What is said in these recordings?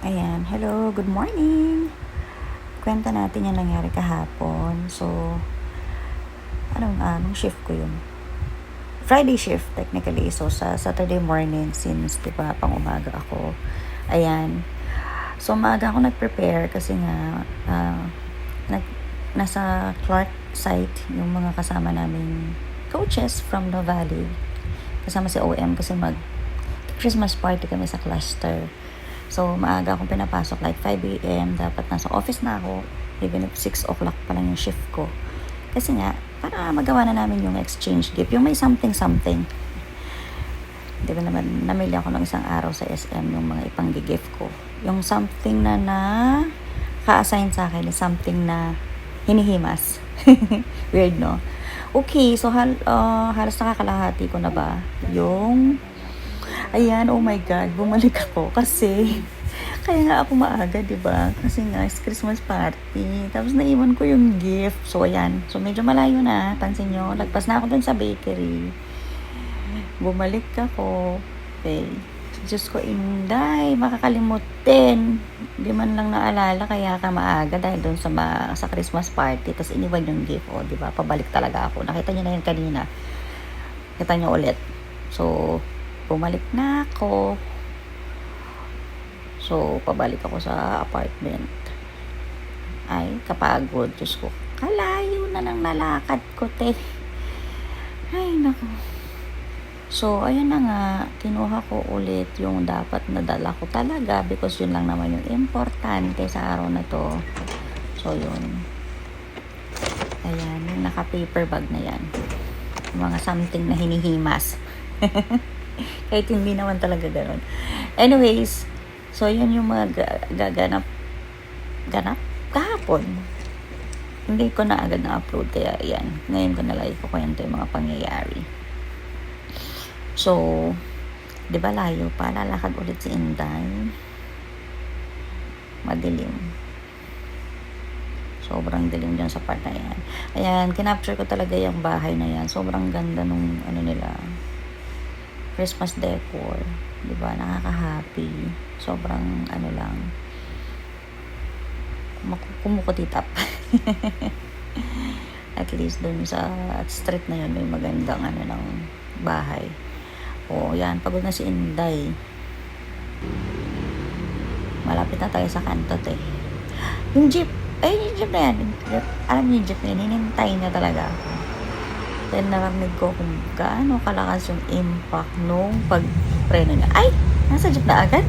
Ayan, hello, good morning. Kwenta natin yung nangyari kahapon. So, anong shift ko yun? Friday shift, technically. So, sa Saturday morning, since, di ba, pang umaga ako. Ayan. So, maaga ako nag-prepare kasi nga, nasa Clark site yung mga kasama naming coaches from the Valley. Kasama si OM kasi Christmas party kami sa cluster. So, maaga akong pinapasok, like 5 a.m. Dapat nasa office na ako, even if 6 o'clock pa lang yung shift ko. Kasi nga, para magawa na namin yung exchange gift, yung may something. Di ba naman, namili ako ng isang araw sa SM yung mga ipang-gift ko. Yung something na ka-assign sa akin is something na hinihimas. Weird, no? Okay, so halos nakakalahati ko na ba yung ayan, oh my God, bumalik ako kasi kaya nga ako maaga, 'di ba? Kasi nga it's Christmas party. Tapos naiwan ko yung gift. So ayan, so medyo malayo na, pansin nyo. Lagpas na ako dun sa bakery. Bumalik ako. Okay. Diyos ko, Inday, makakalimutin. Di man lang naalala, kaya ka maaga dahil dun sa Christmas party. Tapos iniwan yung gift, oh, di ba? Pabalik talaga ako. Nakita niyo na yun kanina. Kita niyo ulit. So, bumalik na ako. So, pabalik ako sa apartment. Ay, kapagod. Diyos ko, kalayo na ng nalakad ko, te. Ay, naku. So, ayun na nga. Kinuha ko ulit yung dapat nadala ko talaga because yun lang naman yung importante sa araw na to. So, yun. Ayan, yung naka-paper bag na yan. Mga something na hinihimas. Kahit hindi naman talaga gano'n. Anyways, so yun yung mga ganap kahapon. Hindi ko na agad na-upload, kaya yan. Ngayon ko na lang ikukwento yung mga pangyayari. So, di ba layo pa? Lalakad ulit si Inday. Madilim. Sobrang dilim dyan sa part na yan. Ayan, kinapture ko talaga yung bahay na yan. Sobrang ganda nung nila, Christmas decor, 'di ba? Nakaka-happy. Sobrang lang. Kumukutitap. At least dun sa street na yun, may magandang ng bahay. Oh, yan, pagod na si Inday. Malapit na tayo sa kantot eh. Yung jeep na yan. Alam niyo yung jeep na yan, hinintay niya talaga ako. Then narinig ko kung gaano kalakas yung impact nung pagpreno niya. Ay! Nasa jeep na agad?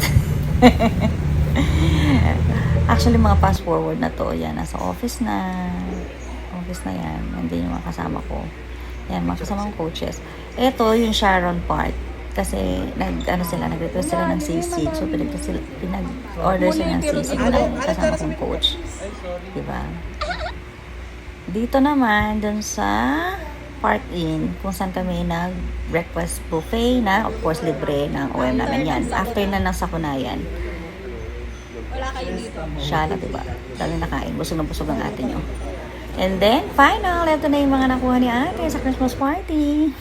Actually, mga fast forward na to. Yan, nasa office na. Office na yan. Hindi yung mga kasama ko. Yan, mga kasamang coaches. Ito, yung Sharon part. Kasi, nag-request sila ng CC. So, pinag-order sila ng CC ng kasama kong coach. Diba? Dito naman, dun sa Park Inn, kung saan kami nag-breakfast buffet na, of course, libre ng OM namin yan. After na ng sakunayan. Wala kayo dito. Siya na, diba? Dahil nakain. Busog na busog ang ate nyo. And then, final, ito na yung mga nakuha ni ate sa Christmas party.